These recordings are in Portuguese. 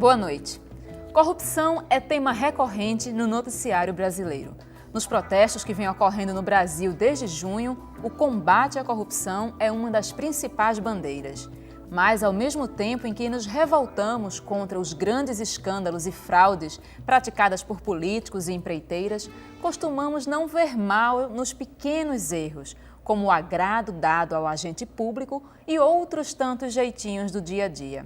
Boa noite. Corrupção é tema recorrente no noticiário brasileiro. Nos protestos que vêm ocorrendo no Brasil desde junho, o combate à corrupção é uma das principais bandeiras. Mas, ao mesmo tempo em que nos revoltamos contra os grandes escândalos e fraudes praticadas por políticos e empreiteiras, costumamos não ver mal nos pequenos erros, como o agrado dado ao agente público e outros tantos jeitinhos do dia a dia.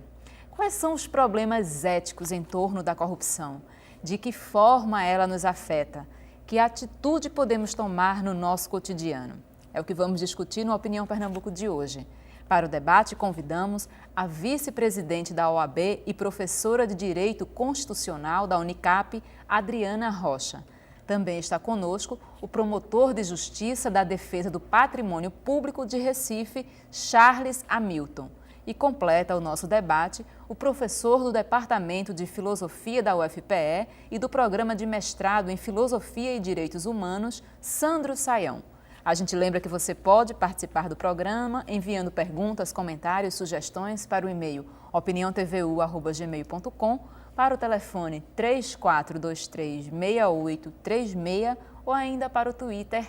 Quais são os problemas éticos em torno da corrupção? De que forma ela nos afeta? Que atitude podemos tomar no nosso cotidiano? É o que vamos discutir no Opinião Pernambuco de hoje. Para o debate, convidamos a vice-presidente da OAB e professora de Direito Constitucional da Unicap, Adriana Rocha. Também está conosco o promotor de Justiça da Defesa do Patrimônio Público de Recife, Charles Hamilton. E completa o nosso debate o professor do Departamento de Filosofia da UFPE e do Programa de Mestrado em Filosofia e Direitos Humanos, Sandro Saião. A gente lembra que você pode participar do programa enviando perguntas, comentários, sugestões para o e-mail opiniãotvu@gmail.com, para o telefone 34236836 ou ainda para o Twitter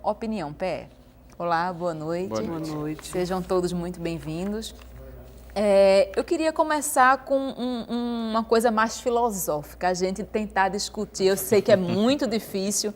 @opiniãope. Olá, boa noite. Boa noite. Sejam todos muito bem-vindos. Eu queria começar com uma coisa mais filosófica, a gente tentar discutir. Eu sei que é muito difícil,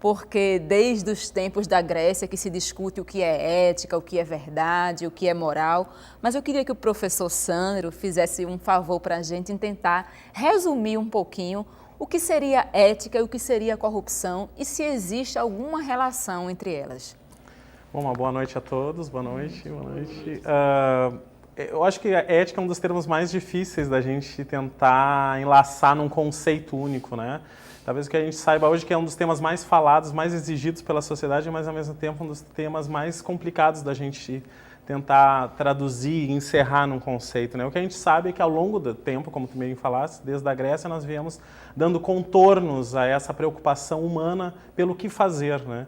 porque desde os tempos da Grécia que se discute o que é ética, o que é verdade, o que é moral, mas eu queria que o professor Sandro fizesse um favor para a gente em tentar resumir um pouquinho o que seria ética e o que seria corrupção e se existe alguma relação entre elas. Bom, uma boa noite a todos, boa noite. Eu acho que a ética é um dos termos mais difíceis da gente tentar enlaçar num conceito único, né? Talvez o que a gente saiba hoje que é um dos temas mais falados, mais exigidos pela sociedade, mas ao mesmo tempo um dos temas mais complicados da gente tentar traduzir e encerrar num conceito, né? O que a gente sabe é que ao longo do tempo, como tu bem falaste, desde a Grécia nós viemos dando contornos a essa preocupação humana pelo que fazer, né?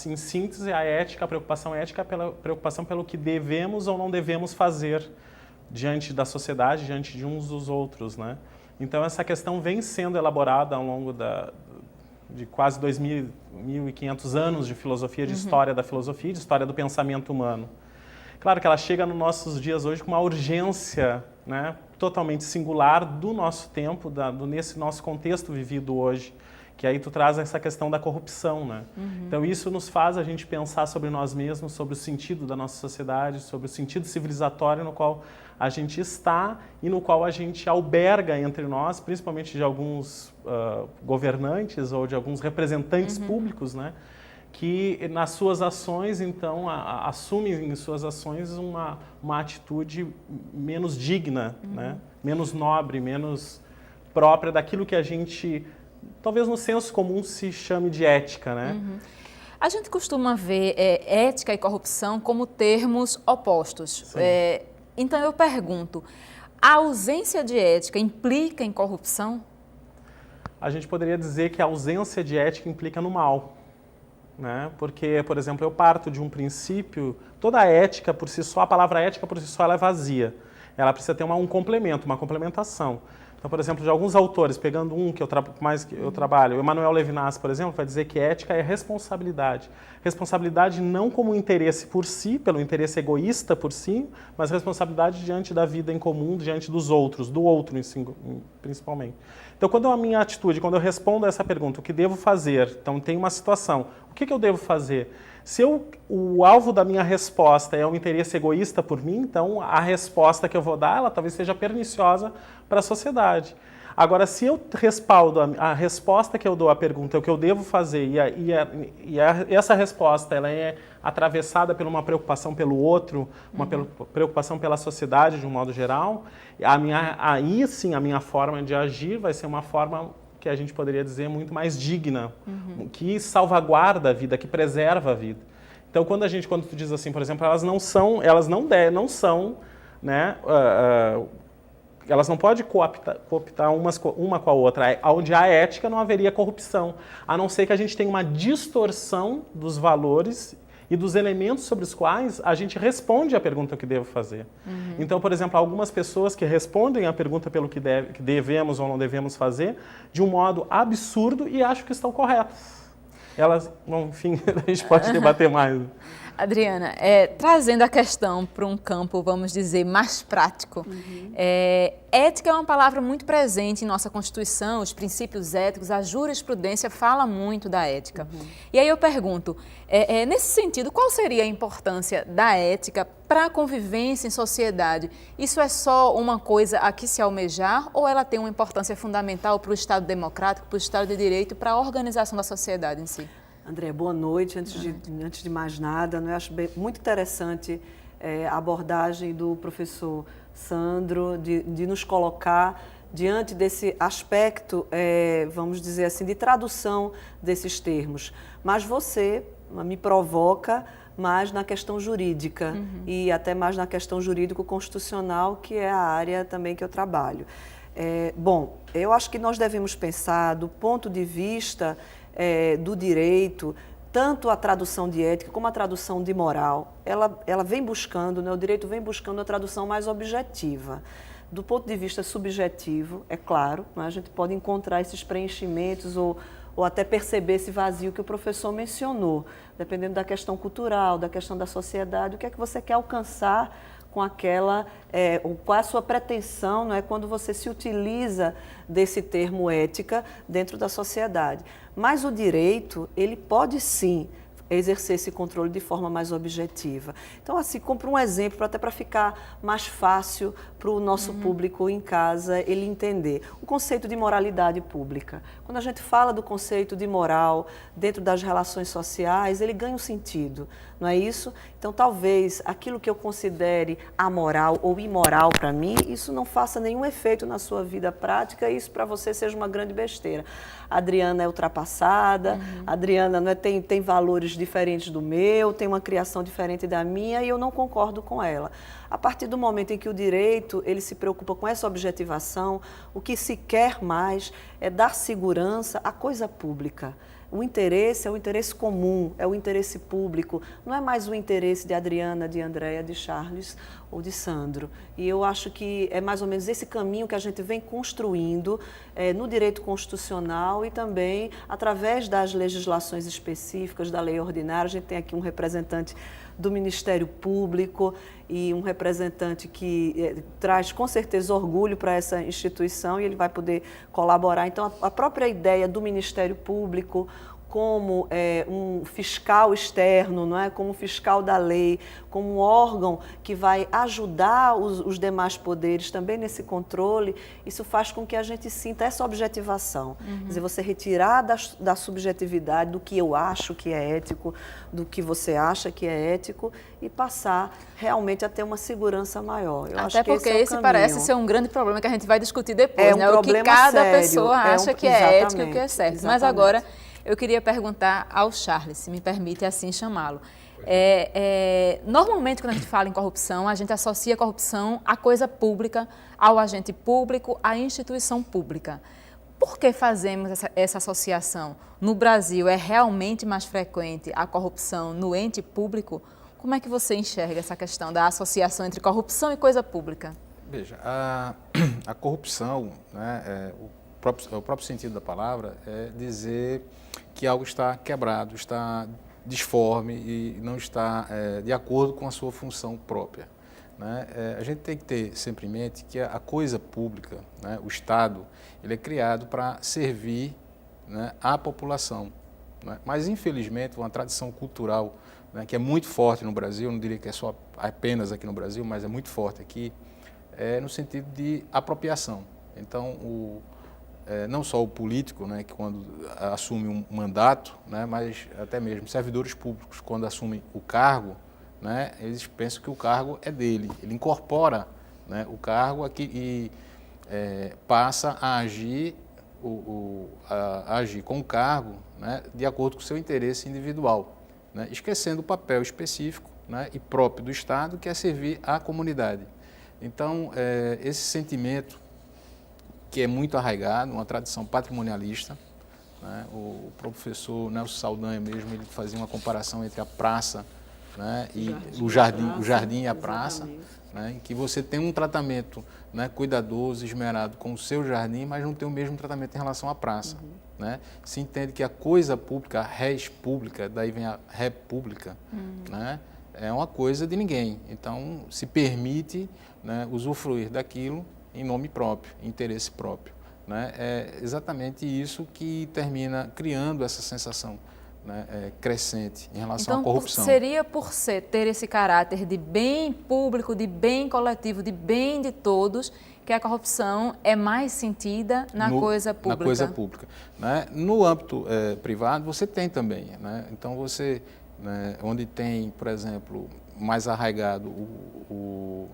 Em síntese, a ética, a preocupação ética é pela preocupação pelo que devemos ou não devemos fazer diante da sociedade, diante de uns dos outros, né? Então essa questão vem sendo elaborada ao longo de quase 2.500 anos de filosofia, de história da filosofia, de história do pensamento humano. Claro que ela chega nos nossos dias hoje com uma urgência, né, totalmente singular do nosso tempo, nesse nosso contexto vivido hoje, que aí tu traz essa questão da corrupção, né? Então isso nos faz a gente pensar sobre nós mesmos, sobre o sentido da nossa sociedade, sobre o sentido civilizatório no qual a gente está e no qual a gente alberga entre nós, principalmente de alguns governantes ou de alguns representantes públicos, né? Que nas suas ações, então, assumem em suas ações uma atitude menos digna, né? Menos nobre, menos própria daquilo que a gente, talvez no senso comum, se chame de ética, né? A gente costuma ver ética e corrupção como termos opostos. Então eu pergunto, a ausência de ética implica em corrupção? A gente poderia dizer que a ausência de ética implica no mal. Né? Porque, por exemplo, eu parto de um princípio, toda a ética por si só, a palavra ética por si só ela é vazia. Ela precisa ter um complemento, uma complementação. Então, por exemplo, de alguns autores, pegando um que eu trabalho, o Emmanuel Levinas, por exemplo, vai dizer que ética é responsabilidade. Responsabilidade não como interesse por si, pelo interesse egoísta por si, mas responsabilidade diante da vida em comum, diante dos outros, do outro principalmente. Então, quando a minha atitude, quando eu respondo a essa pergunta, o que devo fazer? Então, tem uma situação, o que eu devo fazer? Se o alvo da minha resposta é um interesse egoísta por mim, então a resposta que eu vou dar, ela talvez seja perniciosa para a sociedade. Agora, se eu respaldo a resposta que eu dou à pergunta, o que eu devo fazer, essa resposta ela é atravessada por uma preocupação pelo outro, uma preocupação pela sociedade de um modo geral, aí sim a minha forma de agir vai ser uma forma que a gente poderia dizer muito mais digna, que salvaguarda a vida, que preserva a vida. Então, quando tu diz assim, por exemplo, elas não são, né, elas não podem cooptar uma com a outra. Onde há ética não haveria corrupção, a não ser que a gente tenha uma distorção dos valores e dos elementos sobre os quais a gente responde à pergunta que devo fazer. Então, por exemplo, algumas pessoas que respondem à pergunta pelo que devemos ou não devemos fazer de um modo absurdo e acham que estão corretas. Elas, bom, enfim, a gente pode debater mais. Adriana, trazendo a questão para um campo, vamos dizer, mais prático, ética é uma palavra muito presente em nossa Constituição, os princípios éticos, a jurisprudência fala muito da ética. E aí eu pergunto, nesse sentido, qual seria a importância da ética para a convivência em sociedade? Isso é só uma coisa a que se almejar ou ela tem uma importância fundamental para o Estado democrático, para o Estado de Direito, para a organização da sociedade em si? André, boa noite. Antes de mais nada, eu acho muito interessante a abordagem do professor Sandro de nos colocar diante desse aspecto, vamos dizer assim, de tradução desses termos. Mas você me provoca mais na questão jurídica e até mais na questão jurídico-constitucional, que é a área também que eu trabalho. Bom, eu acho que nós devemos pensar do ponto de vista do direito, tanto a tradução de ética como a tradução de moral, ela vem buscando, né, o direito vem buscando a tradução mais objetiva. Do ponto de vista subjetivo, é claro, né, a gente pode encontrar esses preenchimentos ou até perceber esse vazio que o professor mencionou, dependendo da questão cultural, da questão da sociedade, o que é que você quer alcançar com aquela, qual é a sua pretensão, não é, quando você se utiliza desse termo ética dentro da sociedade. Mas o direito, ele pode sim exercer esse controle de forma mais objetiva. Então, assim, compro um exemplo até para ficar mais fácil para o nosso público em casa ele entender. O conceito de moralidade pública. Quando a gente fala do conceito de moral dentro das relações sociais, ele ganha um sentido, não é isso? Então, talvez aquilo que eu considere amoral ou imoral para mim, isso não faça nenhum efeito na sua vida prática e isso para você seja uma grande besteira. A Adriana é ultrapassada, a Adriana não tem valores diferentes do meu, tem uma criação diferente da minha e eu não concordo com ela. A partir do momento em que o direito ele se preocupa com essa objetivação, o que se quer mais é dar segurança à coisa pública. O interesse é o interesse comum, é o interesse público, não é mais o interesse de Adriana, de Andréia, de Charles ou de Sandro. E eu acho que é mais ou menos esse caminho que a gente vem construindo no direito constitucional e também através das legislações específicas da lei ordinária. A gente tem aqui um representante do Ministério Público e um representante que traz com certeza orgulho para essa instituição e ele vai poder colaborar. Então, a própria ideia do Ministério Público como um fiscal externo, não é? Como um fiscal da lei, como um órgão que vai ajudar os demais poderes também nesse controle, isso faz com que a gente sinta essa objetivação. Quer dizer, você retirar da subjetividade do que eu acho que é ético, do que você acha que é ético e passar realmente a ter uma segurança maior. Eu Até acho que porque esse parece ser um grande problema que a gente vai discutir depois, É um né? O que problema cada sério, pessoa acha que é ético e o que é certo. exatamente. Mas agora eu queria perguntar ao Charles, se me permite assim chamá-lo. Normalmente, quando a gente fala em corrupção, a gente associa a corrupção à coisa pública, ao agente público, à instituição pública. Por que fazemos essa associação? No Brasil, é realmente mais frequente a corrupção no ente público? Como é que você enxerga essa questão da associação entre corrupção e coisa pública? Veja, a corrupção, né, o próprio sentido da palavra é dizer que algo está quebrado, está disforme e não está de acordo com a sua função própria, né? A gente tem que ter sempre em mente que a coisa pública, né, o Estado, ele é criado para servir, né, à população, né? Mas, infelizmente, uma tradição cultural, né, que é muito forte no Brasil, não diria que é só apenas aqui no Brasil, mas é muito forte aqui, no sentido de apropriação. Então, não só o político, né, que quando assume um mandato, né, mas até mesmo servidores públicos, quando assumem o cargo, né, eles pensam que o cargo é dele. Ele incorpora, né, o cargo aqui e passa a agir, a agir com o cargo, né, de acordo com o seu interesse individual, né, esquecendo o papel específico, né, e próprio do Estado, que é servir à comunidade. Então, esse sentimento que é muito arraigado, uma tradição patrimonialista, né? O professor Nelson Saldanha mesmo, ele fazia uma comparação entre a praça, né, e o jardim e a praça, né, em que você tem um tratamento, né, cuidadoso, esmerado com o seu jardim, mas não tem o mesmo tratamento em relação à praça. Né? Se entende que a coisa pública, a res pública, daí vem a república, né, é uma coisa de ninguém. Então, se permite, né, usufruir daquilo em nome próprio, interesse próprio. Né? É exatamente isso que termina criando essa sensação, né, crescente em relação à corrupção. Seria por ter esse caráter de bem público, de bem coletivo, de bem de todos, que a corrupção é mais sentida na coisa pública. Na coisa pública. Né? No âmbito privado, você tem também. Né? Então, você, né, onde tem, por exemplo, mais arraigado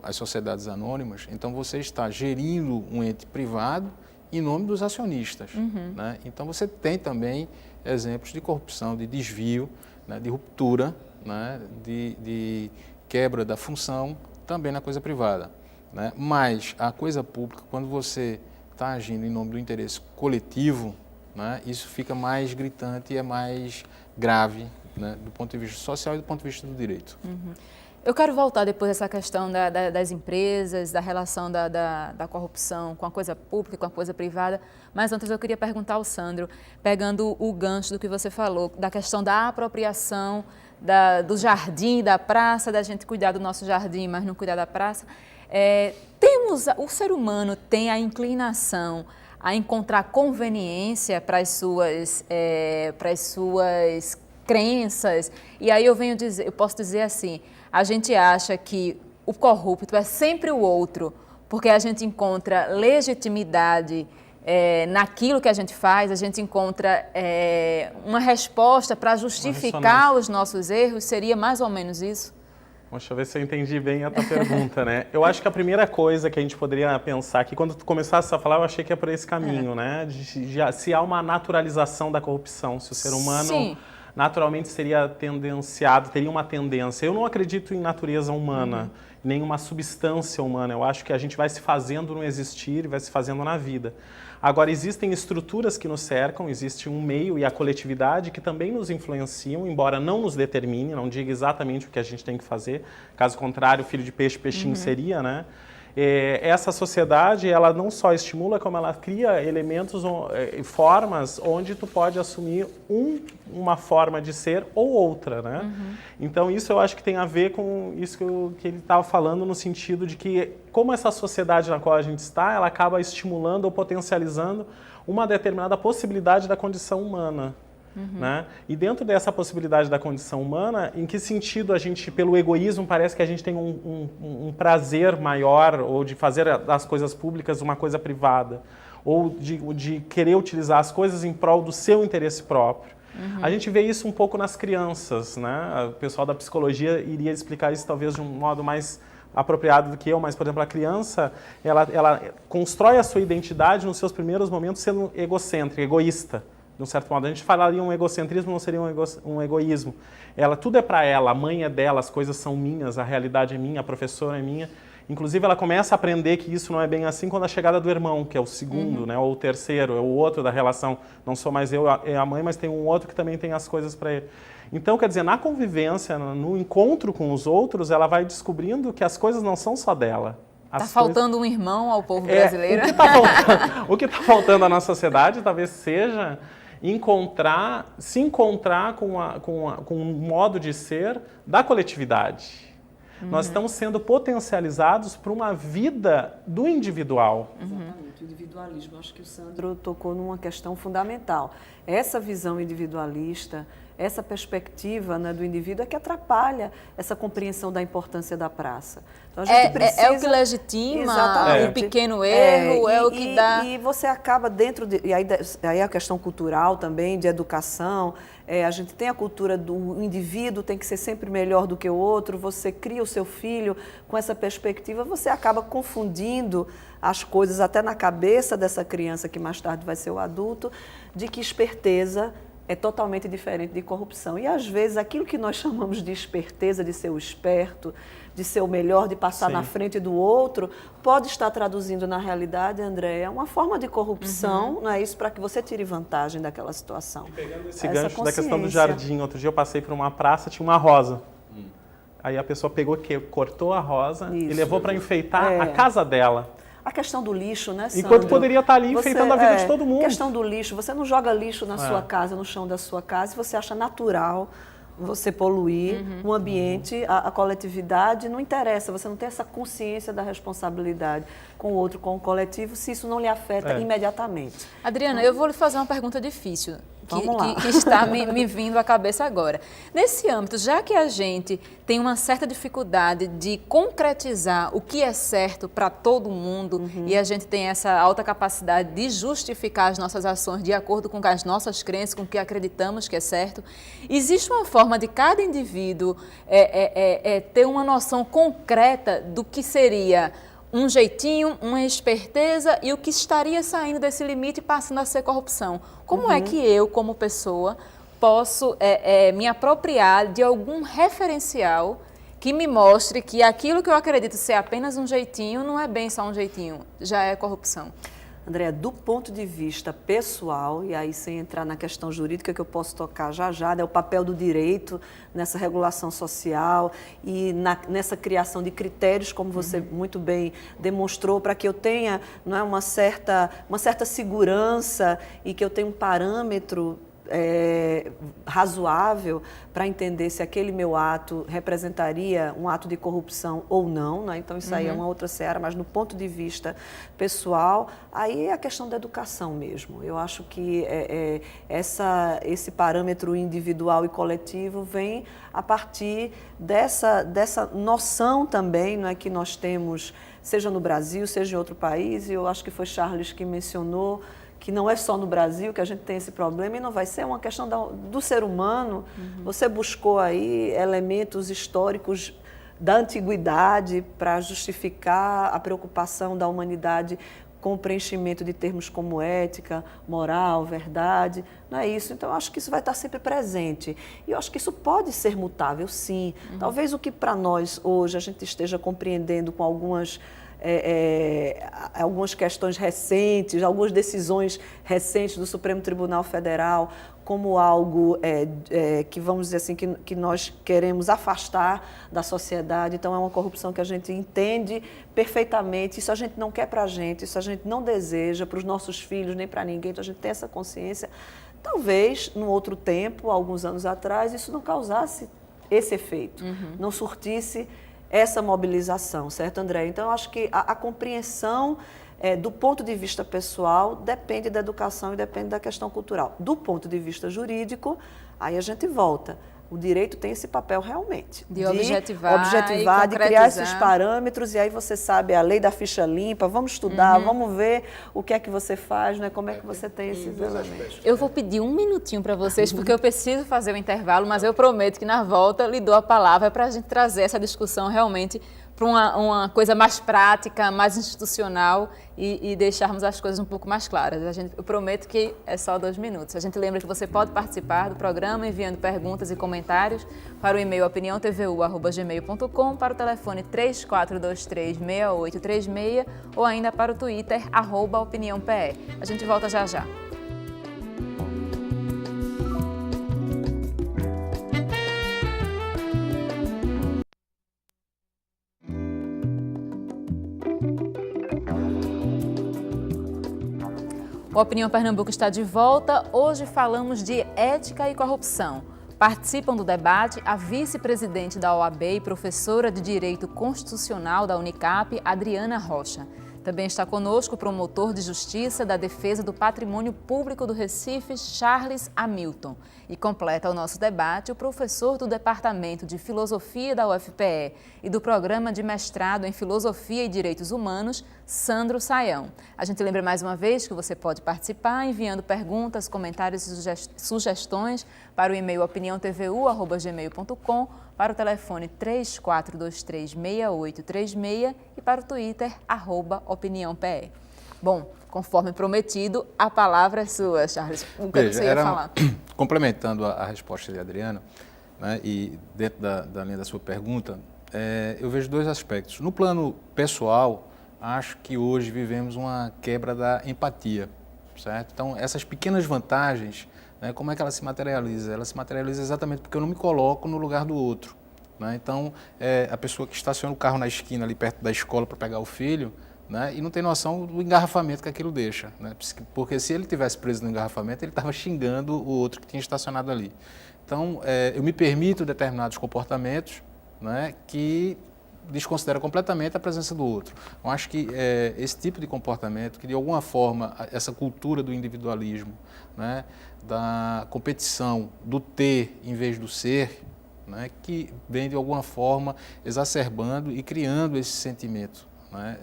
as sociedades anônimas, então você está gerindo um ente privado em nome dos acionistas. Né? Então, você tem também exemplos de corrupção, de desvio, né, de ruptura, né, de quebra da função, também na coisa privada. Né? Mas a coisa pública, quando você está agindo em nome do interesse coletivo, né, isso fica mais gritante e é mais grave, né, do ponto de vista social e do ponto de vista do direito. Eu quero voltar depois dessa questão das empresas, da relação da corrupção com a coisa pública e com a coisa privada, mas antes eu queria perguntar ao Sandro, pegando o gancho do que você falou, da questão da apropriação do jardim, da praça, da gente cuidar do nosso jardim, mas não cuidar da praça. O ser humano tem a inclinação a encontrar conveniência para as suas crenças, e aí eu posso dizer assim, a gente acha que o corrupto é sempre o outro, porque a gente encontra legitimidade naquilo que a gente faz, a gente encontra uma resposta para justificar os nossos erros, seria mais ou menos isso? Deixa eu ver se eu entendi bem a tua pergunta, né? Eu acho que a primeira coisa que a gente poderia pensar aqui, quando tu começasse a falar, eu achei que é por esse caminho, né? Se há uma naturalização da corrupção, se o ser humano... Sim. Naturalmente seria tendenciado, teria uma tendência. Eu não acredito em natureza humana, nem uma substância humana. Eu acho que a gente vai se fazendo no existir e vai se fazendo na vida. Agora, existem estruturas que nos cercam, existe um meio e a coletividade que também nos influenciam, embora não nos determine, não diga exatamente o que a gente tem que fazer. Caso contrário, filho de peixe, peixinho seria, né? Essa sociedade, ela não só estimula, como ela cria elementos e formas onde tu pode assumir uma forma de ser ou outra, né? Então, isso eu acho que tem a ver com isso que ele estava falando, no sentido de que, como essa sociedade na qual a gente está, ela acaba estimulando ou potencializando uma determinada possibilidade da condição humana. Né? E dentro dessa possibilidade da condição humana, em que sentido a gente, pelo egoísmo, parece que a gente tem um prazer maior, ou de fazer das coisas públicas uma coisa privada, ou de querer utilizar as coisas em prol do seu interesse próprio. A gente vê isso um pouco nas crianças, né? O pessoal da psicologia iria explicar isso talvez de um modo mais apropriado do que eu, mas, por exemplo, a criança, ela constrói a sua identidade nos seus primeiros momentos sendo egocêntrica, egoísta. De um certo modo, a gente falaria um egocentrismo, não seria um egoísmo. Tudo é para ela, a mãe é dela, as coisas são minhas, a realidade é minha, a professora é minha. Inclusive, ela começa a aprender que isso não é bem assim quando a chegada do irmão, que é o segundo, né, ou o terceiro, é o outro da relação. Não sou mais eu, é a mãe, mas tem um outro que também tem as coisas para ele. Então, quer dizer, na convivência, no encontro com os outros, ela vai descobrindo que as coisas não são só dela. Está faltando um irmão ao povo brasileiro? O que está faltando à nossa sociedade talvez seja se encontrar com um modo de ser da coletividade. Nós estamos sendo potencializados para uma vida do individual. Exatamente, o individualismo. Acho que o Sandro tocou numa questão fundamental. Essa visão individualista, essa perspectiva, né, do indivíduo é que atrapalha essa compreensão da importância da praça. Então, a gente precisa... é o que legitima o pequeno erro, o que dá... E você acaba dentro de... E aí a questão cultural também, de educação, a gente tem a cultura do indivíduo tem que ser sempre melhor do que o outro, você cria o seu filho com essa perspectiva, você acaba confundindo as coisas até na cabeça dessa criança, que mais tarde vai ser o adulto, de que esperteza é totalmente diferente de corrupção. E, às vezes, aquilo que nós chamamos de esperteza, de ser o esperto, de ser o melhor, de passar na frente do outro, pode estar traduzindo na realidade, Andréia, uma forma de corrupção, não é isso, para que você tire vantagem daquela situação. E pegando esse gancho da questão do jardim, outro dia eu passei por uma praça, tinha uma rosa. aí a pessoa pegou, cortou a rosa e Isso. levou para enfeitar a casa dela. A questão do lixo, né, Sandro? Enquanto poderia estar ali enfeitando a vida de todo mundo. A questão do lixo, você não joga lixo na sua casa, no chão da sua casa, e você acha natural você poluir o ambiente, a coletividade, não interessa, você não tem essa consciência da responsabilidade com o outro, com o coletivo, se isso não lhe afeta imediatamente. Adriana, eu vou lhe fazer uma pergunta difícil, Vamos lá. que está me vindo à cabeça agora. Nesse âmbito, já que a gente tem uma certa dificuldade de concretizar o que é certo para todo mundo e a gente tem essa alta capacidade de justificar as nossas ações de acordo com as nossas crenças, com o que acreditamos que é certo, existe uma forma de cada indivíduo ter uma noção concreta do que seria um jeitinho, uma esperteza e o que estaria saindo desse limite passando a ser corrupção. Como é que eu, como pessoa, posso me apropriar de algum referencial que me mostre que aquilo que eu acredito ser apenas um jeitinho não é bem só um jeitinho, já é corrupção? Andréa, do ponto de vista pessoal, e aí sem entrar na questão jurídica que eu posso tocar já, né, o papel do direito nessa regulação social e nessa criação de critérios, como você muito bem demonstrou, para que eu tenha, não é, uma certa segurança e que eu tenha um parâmetro razoável para entender se aquele meu ato representaria um ato de corrupção ou não, né? Então isso aí é uma outra seara, mas no ponto de vista pessoal, aí é a questão da educação mesmo. Eu acho que esse parâmetro individual e coletivo vem a partir dessa noção também, não é, que nós temos, seja no Brasil, seja em outro país, e eu acho que foi Charles que mencionou, que não é só no Brasil que a gente tem esse problema e não vai ser uma questão do ser humano. Você buscou aí elementos históricos da antiguidade para justificar a preocupação da humanidade com o preenchimento de termos como ética, moral, verdade. Não é isso. Então, eu acho que isso vai estar sempre presente. E eu acho que isso pode ser mutável, sim. Talvez o que para nós hoje a gente esteja compreendendo com algumas questões recentes, algumas decisões recentes do Supremo Tribunal Federal, como algo que, vamos dizer assim, que nós queremos afastar da sociedade. Então, é uma corrupção que a gente entende perfeitamente. Isso a gente não quer para a gente, isso a gente não deseja para os nossos filhos, nem para ninguém. Então, a gente tem essa consciência. Talvez, num outro tempo, alguns anos atrás, isso não causasse esse efeito, não surtisse essa mobilização, certo, André? Então, eu acho que a compreensão do ponto de vista pessoal depende da educação e depende da questão cultural. Do ponto de vista jurídico, aí a gente volta. O direito tem esse papel realmente. De objetivar, de criar esses parâmetros, e aí você sabe a lei da ficha limpa, vamos estudar, vamos ver o que é que você faz, né? Como é que você tem esses elementos. Eu vou pedir um minutinho para vocês, porque eu preciso fazer o intervalo, mas eu prometo que na volta lhe dou a palavra para a gente trazer essa discussão realmente para uma coisa mais prática, mais institucional e deixarmos as coisas um pouco mais claras. Eu prometo que é só 2 minutos. A gente lembra que você pode participar do programa enviando perguntas e comentários para o e-mail opiniãotvu@gmail.com, para o telefone 34236836 ou ainda para o Twitter @opiniãope. A gente volta já já. O Opinião Pernambuco está de volta. Hoje falamos de ética e corrupção. Participam do debate a vice-presidente da OAB e professora de Direito Constitucional da Unicap, Adriana Rocha. Também está conosco o promotor de Justiça da Defesa do Patrimônio Público do Recife, Charles Hamilton. E completa o nosso debate o professor do Departamento de Filosofia da UFPE e do Programa de Mestrado em Filosofia e Direitos Humanos, Sandro Saião. A gente lembra mais uma vez que você pode participar enviando perguntas, comentários e sugestões para o e-mail opiniãotvu@gmail.com, para o telefone 34236836 e para o Twitter @opiniãope. Bom, conforme prometido, a palavra é sua, Charles. O que você ia falar? Complementando a resposta de Adriana, né, e dentro da linha da sua pergunta, eu vejo 2 aspectos. No plano pessoal, acho que hoje vivemos uma quebra da empatia, certo? Então, essas pequenas vantagens, né, como é que ela se materializa? Ela se materializa exatamente porque eu não me coloco no lugar do outro. né? Então, a pessoa que estaciona o carro na esquina ali perto da escola para pegar o filho, né, e não tem noção do engarrafamento que aquilo deixa, né? Porque se ele tivesse preso no engarrafamento, ele estava xingando o outro que tinha estacionado ali. Então, eu me permito determinados comportamentos, né, que desconsidera completamente a presença do outro. Eu acho que esse tipo de comportamento, que de alguma forma, essa cultura do individualismo, né, da competição, do ter em vez do ser, né, que vem de alguma forma exacerbando e criando esse sentimento, né,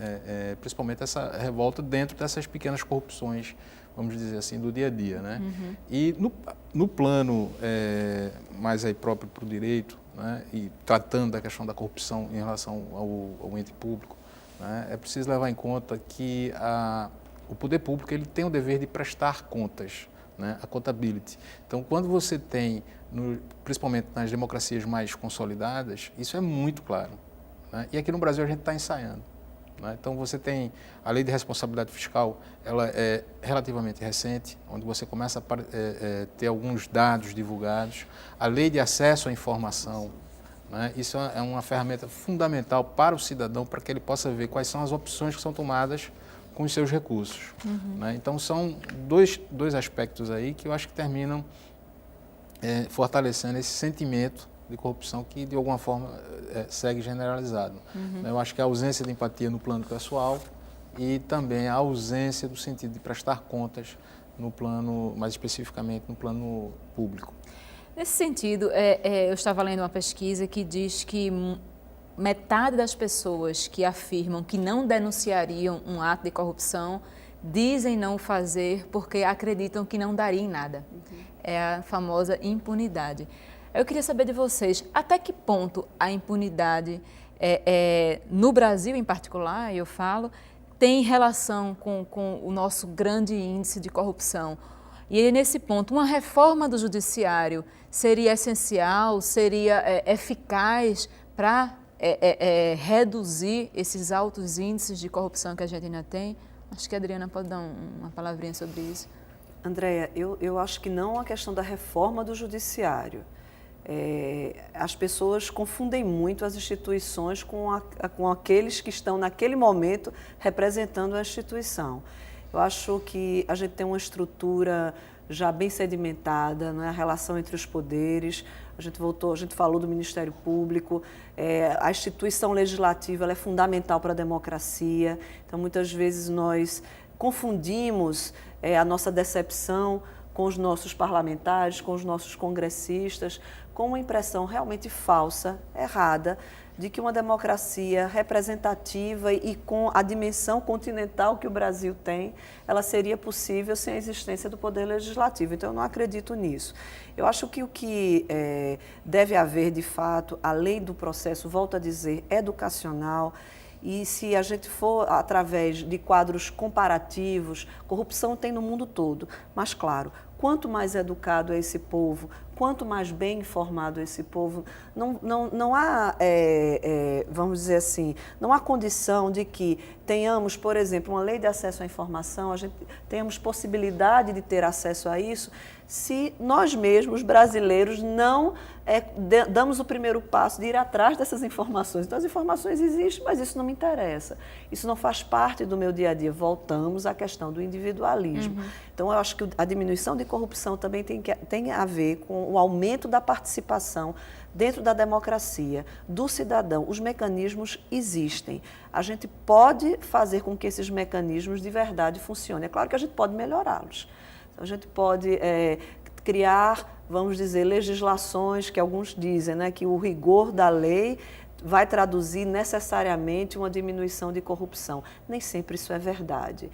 principalmente essa revolta dentro dessas pequenas corrupções, vamos dizer assim, do dia a dia, né? Uhum. E no plano mais aí próprio para o direito, né, e tratando da questão da corrupção em relação ao ente público, né, é preciso levar em conta que o poder público ele tem o dever de prestar contas, né, a accountability. Então, quando você tem, principalmente nas democracias mais consolidadas, isso é muito claro, né? E aqui no Brasil a gente está ensaiando. Então, você tem a lei de responsabilidade fiscal, ela é relativamente recente, onde você começa a ter alguns dados divulgados. A lei de acesso à informação, né? Isso é uma ferramenta fundamental para o cidadão, para que ele possa ver quais são as opções que são tomadas com os seus recursos. Uhum. Né? Então, são dois aspectos aí que eu acho que terminam fortalecendo esse sentimento de corrupção que, de alguma forma, segue generalizado. Uhum. Eu acho que a ausência de empatia no plano pessoal e também a ausência do sentido de prestar contas no plano, mais especificamente no plano público. Nesse sentido, eu estava lendo uma pesquisa que diz que metade das pessoas que afirmam que não denunciariam um ato de corrupção dizem não fazer porque acreditam que não daria em nada. Uhum. É a famosa impunidade. Eu queria saber de vocês, até que ponto a impunidade, no Brasil em particular, eu falo, tem relação com o nosso grande índice de corrupção? E aí, nesse ponto, uma reforma do judiciário seria essencial, seria eficaz para reduzir esses altos índices de corrupção que a gente ainda tem? Acho que a Adriana pode dar uma palavrinha sobre isso. Andréia, eu acho que não a questão da reforma do judiciário. As pessoas confundem muito as instituições com aqueles que estão naquele momento representando a instituição. Eu acho que a gente tem uma estrutura já bem sedimentada, não é? A relação entre os poderes. A gente falou do Ministério Público, a instituição legislativa ela é fundamental para a democracia. Então, muitas vezes nós confundimos a nossa decepção com os nossos parlamentares, com os nossos congressistas, com uma impressão realmente falsa, errada, de que uma democracia representativa e com a dimensão continental que o Brasil tem, ela seria possível sem a existência do Poder Legislativo. Então, eu não acredito nisso. Eu acho que o que deve haver, de fato, além do processo, volto a dizer, educacional, e se a gente for através de quadros comparativos, corrupção tem no mundo todo, mas claro, quanto mais educado é esse povo, quanto mais bem informado é esse povo, não há, vamos dizer assim, não há condição de que tenhamos, por exemplo, uma lei de acesso à informação, a gente tenhamos possibilidade de ter acesso a isso, se nós mesmos, brasileiros, não damos o primeiro passo de ir atrás dessas informações. Então, as informações existem, mas isso não me interessa. Isso não faz parte do meu dia a dia. Voltamos à questão do individualismo. Uhum. Então, eu acho que a diminuição de corrupção também tem a ver com o aumento da participação dentro da democracia, do cidadão. Os mecanismos existem. A gente pode fazer com que esses mecanismos de verdade funcionem. É claro que a gente pode melhorá-los. A gente pode criar, vamos dizer, legislações que alguns dizem, né, que o rigor da lei vai traduzir necessariamente uma diminuição de corrupção. Nem sempre isso é verdade.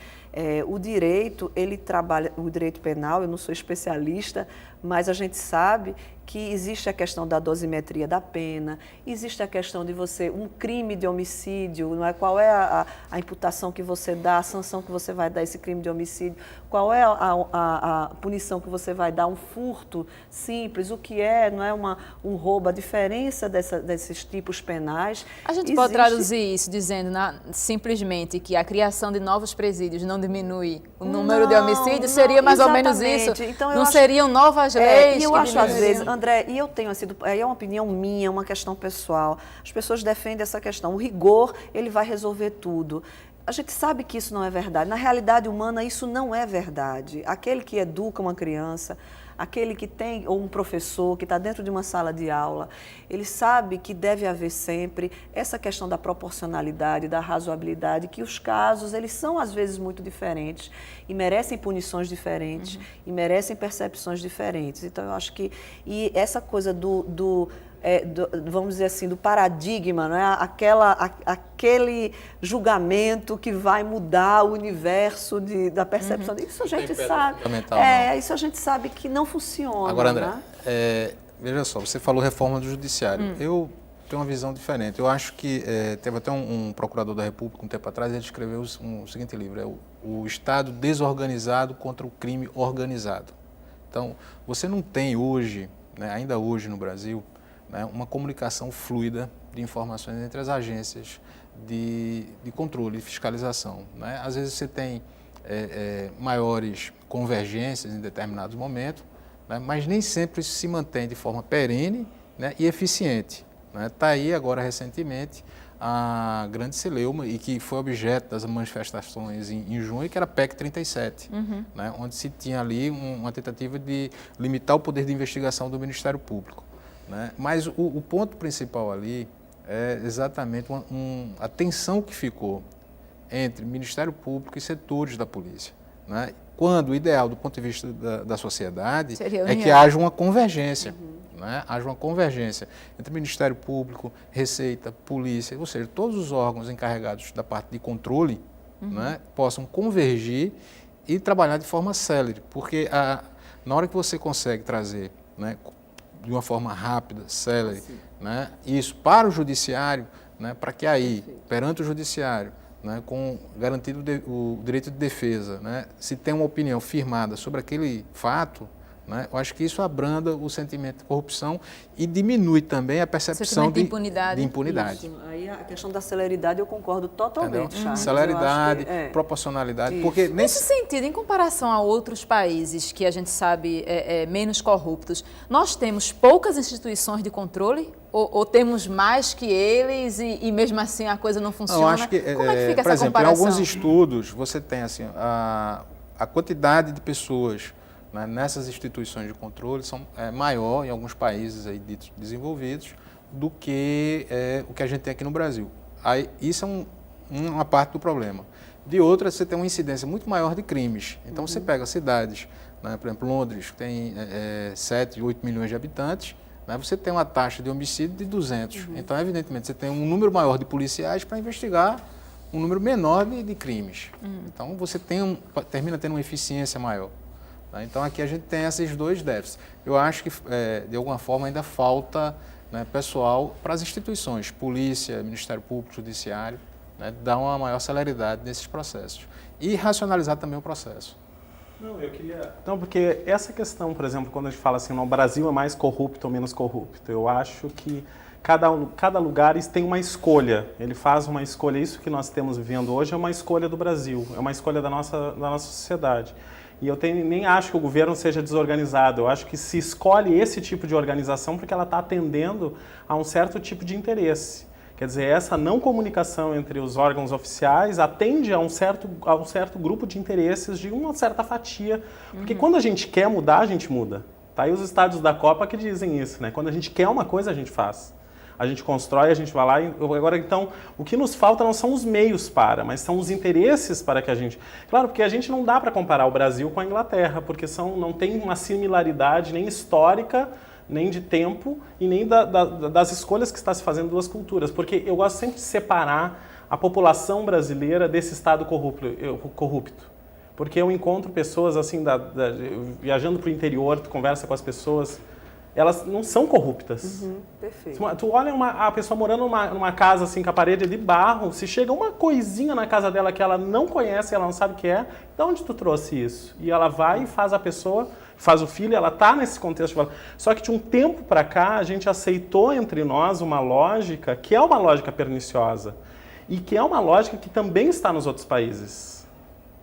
O direito, ele trabalha, o direito penal, eu não sou especialista, mas a gente sabe que existe a questão da dosimetria da pena, existe a questão de um crime de homicídio, não é? Qual é a imputação que você dá, a sanção que você vai dar a esse crime de homicídio, qual é a punição que você vai dar, um furto simples, o que não é um roubo, a diferença desses tipos penais. A gente pode traduzir isso dizendo simplesmente que a criação de novos presídios não diminui o número de homicídios, seria mais ou menos isso? Então, não seriam novas leis? Eu acho, às vezes, André, e eu tenho sido, é uma opinião minha, uma questão pessoal. As pessoas defendem essa questão. O rigor, ele vai resolver tudo. A gente sabe que isso não é verdade. Na realidade humana, isso não é verdade. Aquele que educa uma criança, aquele que tem, ou um professor que está dentro de uma sala de aula, ele sabe que deve haver sempre essa questão da proporcionalidade, da razoabilidade, que os casos, eles são às vezes muito diferentes e merecem punições diferentes e merecem percepções diferentes. Então, eu acho que e essa coisa vamos dizer assim, do paradigma, não é? Aquele julgamento que vai mudar o universo da percepção. Isso a gente sabe. Isso a gente sabe que não funciona. Agora, André, né? veja só, você falou reforma do judiciário. Eu tenho uma visão diferente. Eu acho que teve até um procurador da República um tempo atrás, ele escreveu o seguinte livro, o Estado desorganizado contra o crime organizado. Então, você não tem hoje, né, ainda hoje no Brasil, né, uma comunicação fluida de informações entre as agências de controle e fiscalização. Né? Às vezes você tem maiores convergências em determinados momentos, né, mas nem sempre isso se mantém de forma perene, né, e eficiente. Está aí agora recentemente a grande celeuma e que foi objeto das manifestações em junho, que era a PEC 37, né, onde se tinha ali uma tentativa de limitar o poder de investigação do Ministério Público. Né? Mas o ponto principal ali é exatamente a tensão que ficou entre Ministério Público e setores da polícia. Né? Quando o ideal, do ponto de vista da sociedade, é que haja uma convergência. Né? Haja uma convergência entre Ministério Público, Receita, Polícia, ou seja, todos os órgãos encarregados da parte de controle, né, possam convergir e trabalhar de forma célere. Porque na hora que você consegue trazer, né, de uma forma rápida, célere, né, isso para o judiciário, né, para que aí, perante o judiciário, né, com garantido o direito de defesa, né, se tem uma opinião firmada sobre aquele fato, né, eu acho que isso abranda o sentimento de corrupção e diminui também a percepção de impunidade. Isso. Aí a questão da celeridade eu concordo totalmente. Celeridade, proporcionalidade. Porque nesse sentido, em comparação a outros países que a gente sabe menos corruptos, nós temos poucas instituições de controle? Ou temos mais que eles e mesmo assim a coisa não funciona? Não, acho que, como é que fica por essa exemplo, comparação? em alguns estudos você tem assim, a quantidade de pessoas, né, nessas instituições de controle é maior em alguns países aí ditos desenvolvidos do que o que a gente tem aqui no Brasil. Aí, isso é uma parte do problema. De outra, você tem uma incidência muito maior de crimes. Então, você pega cidades, né, por exemplo, Londres, que tem 7, 8 milhões de habitantes, né, você tem uma taxa de homicídio de 200. Então, evidentemente, você tem um número maior de policiais para investigar um número menor de crimes. Então, você termina tendo uma eficiência maior. Então, aqui a gente tem esses dois déficits. Eu acho que, de alguma forma, ainda falta, né, pessoal para as instituições, polícia, Ministério Público, Judiciário, né, dar uma maior celeridade nesses processos. E racionalizar também o processo. Não, porque essa questão, por exemplo, quando a gente fala assim, no Brasil é mais corrupto ou menos corrupto, eu acho que cada lugar tem uma escolha, ele faz uma escolha. Isso que nós estamos vivendo hoje é uma escolha do Brasil, é uma escolha da nossa sociedade. E eu nem acho que o governo seja desorganizado, eu acho que se escolhe esse tipo de organização porque ela está atendendo a um certo tipo de interesse. Quer dizer, essa não comunicação entre os órgãos oficiais atende a um certo grupo de interesses de uma certa fatia. Porque quando a gente quer mudar, a gente muda. Tá aí os estádios da Copa que dizem isso, né? Quando a gente quer uma coisa, a gente faz. A gente constrói, a gente vai lá. Agora, então, o que nos falta não são os meios mas são os interesses para que a gente... Claro, porque a gente não dá para comparar o Brasil com a Inglaterra, porque não tem uma similaridade nem histórica, nem de tempo e nem das escolhas que está se fazendo duas culturas. Porque eu gosto sempre de separar a população brasileira desse estado corrupto. Porque eu encontro pessoas assim, viajando para o interior, tu conversa com as pessoas... Elas não são corruptas. Perfeito. Tu olha a pessoa morando numa casa assim, com a parede é de barro, se chega uma coisinha na casa dela que ela não conhece, ela não sabe o que é, de onde tu trouxe isso? E ela vai e faz a pessoa, faz o filho, ela está nesse contexto. Só que de um tempo para cá, a gente aceitou entre nós uma lógica que é uma lógica perniciosa e que é uma lógica que também está nos outros países.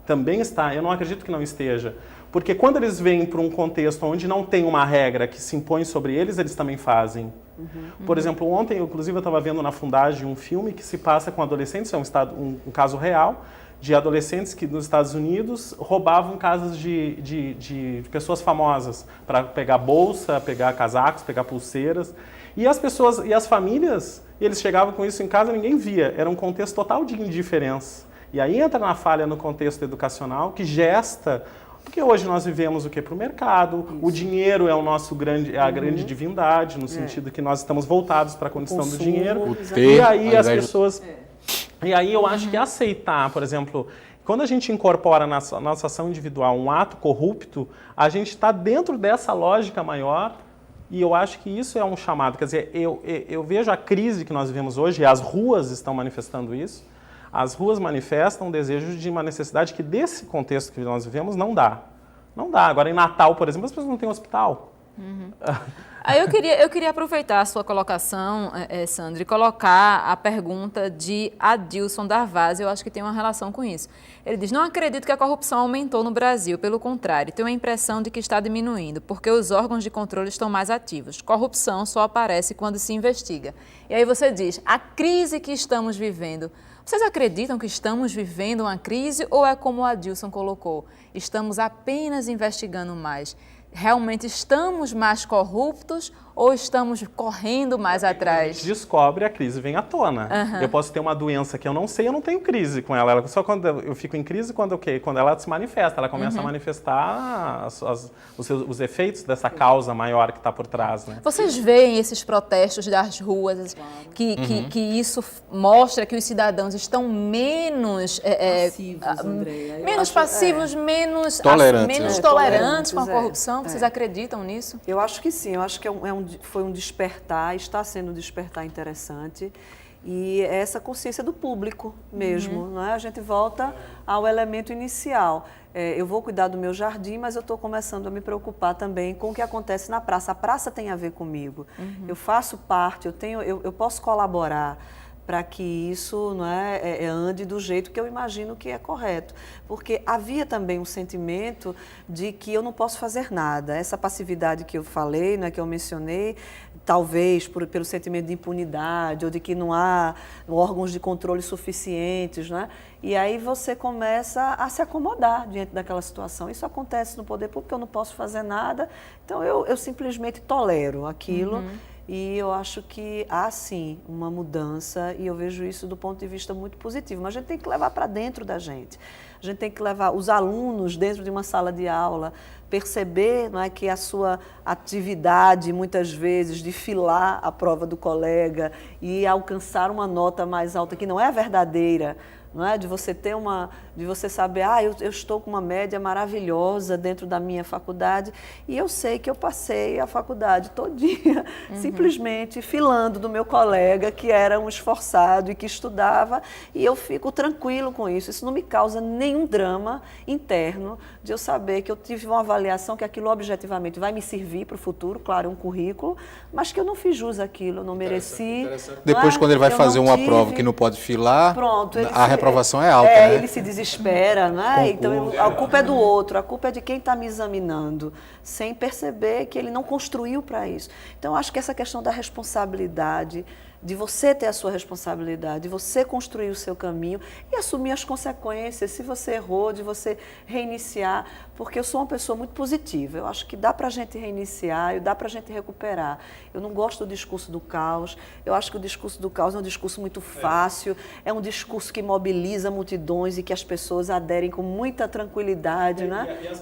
Também está, eu não acredito que não esteja. Porque quando eles vêm para um contexto onde não tem uma regra que se impõe sobre eles, eles também fazem. Por exemplo, ontem, inclusive, eu estava vendo na Fundagem um filme que se passa com adolescentes, é um caso real, de adolescentes que nos Estados Unidos roubavam casas de pessoas famosas para pegar bolsa, pegar casacos, pegar pulseiras. E as pessoas, e as famílias, eles chegavam com isso em casa, ninguém via. Era um contexto total de indiferença. E aí entra na falha no contexto educacional que gesta, porque hoje nós vivemos o quê? Para o mercado, o dinheiro é o nosso grande, é a grande divindade, no sentido que nós estamos voltados para a condição do dinheiro. E aí as pessoas... E aí eu acho que aceitar, por exemplo, quando a gente incorpora na nossa ação individual um ato corrupto, a gente está dentro dessa lógica maior e eu acho que isso é um chamado. Quer dizer, eu vejo a crise que nós vivemos hoje, e as ruas estão manifestando isso, as ruas manifestam um desejo de uma necessidade que desse contexto que nós vivemos não dá. Não dá. Agora, em Natal, por exemplo, as pessoas não têm hospital. Aí eu queria aproveitar a sua colocação, Sandra, e colocar a pergunta de Adilson Darvaz, eu acho que tem uma relação com isso. Ele diz, não acredito que a corrupção aumentou no Brasil, pelo contrário, tenho a impressão de que está diminuindo, porque os órgãos de controle estão mais ativos. Corrupção só aparece quando se investiga. E aí você diz, a crise que estamos vivendo, vocês acreditam que estamos vivendo uma crise ou é como o Adilson colocou, estamos apenas investigando mais? Realmente estamos mais corruptos ou estamos correndo mais atrás? A gente descobre, a crise vem à tona. Eu posso ter uma doença que eu não sei, eu não tenho crise com ela. Só quando eu fico em crise, quando ela se manifesta, ela começa a manifestar os efeitos dessa causa maior que está por trás. Né? Vocês veem esses protestos das ruas, que isso mostra que os cidadãos estão menos passivos, Andréia. menos passivos, menos tolerantes com a corrupção? Vocês acreditam nisso? Eu acho que sim, eu acho que foi um despertar, está sendo um despertar interessante e é essa consciência do público mesmo, não é? A gente volta ao elemento inicial. Eu vou cuidar do meu jardim, mas eu estou começando a me preocupar também com o que acontece na praça. A praça tem a ver comigo, eu faço parte, eu posso colaborar para que isso não ande do jeito que eu imagino que é correto. Porque havia também um sentimento de que eu não posso fazer nada. Essa passividade que eu falei, que eu mencionei, talvez pelo sentimento de impunidade ou de que não há órgãos de controle suficientes. E aí você começa a se acomodar diante daquela situação. Isso acontece no poder público, eu não posso fazer nada, então eu simplesmente tolero aquilo. E eu acho que há, sim, uma mudança e eu vejo isso do ponto de vista muito positivo. Mas a gente tem que levar para dentro da gente. A gente tem que levar os alunos dentro de uma sala de aula, perceber que a sua atividade, muitas vezes, de filar a prova do colega e alcançar uma nota mais alta, que não é a verdadeira, de você ter de você saber, eu estou com uma média maravilhosa dentro da minha faculdade e eu sei que eu passei a faculdade todinha, simplesmente filando do meu colega que era um esforçado e que estudava e eu fico tranquilo com isso. Isso não me causa nenhum drama interno de eu saber que eu tive uma avaliação que aquilo objetivamente vai me servir para o futuro, claro, é um currículo, mas que eu não fiz jus àquilo, eu não mereci. Depois, quando ele vai fazer uma prova que não pode filar, a reprovação é alta. Ele se desespera, Então a culpa é do outro, a culpa é de quem está me examinando, sem perceber que ele não construiu para isso. Então eu acho que essa questão da responsabilidade, de você ter a sua responsabilidade, de você construir o seu caminho e assumir as consequências, se você errou, de você reiniciar, porque eu sou uma pessoa muito positiva, eu acho que dá para a gente reiniciar, dá para a gente recuperar. Eu não gosto do discurso do caos, eu acho que o discurso do caos é um discurso muito fácil, é um discurso que mobiliza multidões e que as pessoas aderem com muita tranquilidade,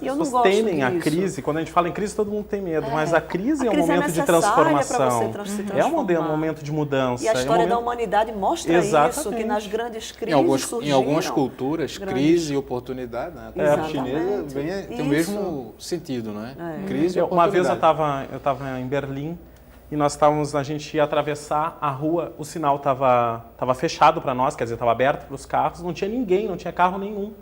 E eu não gosto disso. Temem a crise, quando a gente fala em crise todo mundo tem medo, mas a crise é um momento de transformação, é um momento de mudança. E a história da humanidade mostra isso, que nas grandes crises surgiram. Em algumas culturas, crise e oportunidade, a chinesa tem o mesmo sentido, Crise e oportunidade. Uma vez eu estava em Berlim e a gente ia atravessar a rua, o sinal estava fechado para nós, quer dizer, estava aberto para os carros, não tinha ninguém, não tinha carro nenhum.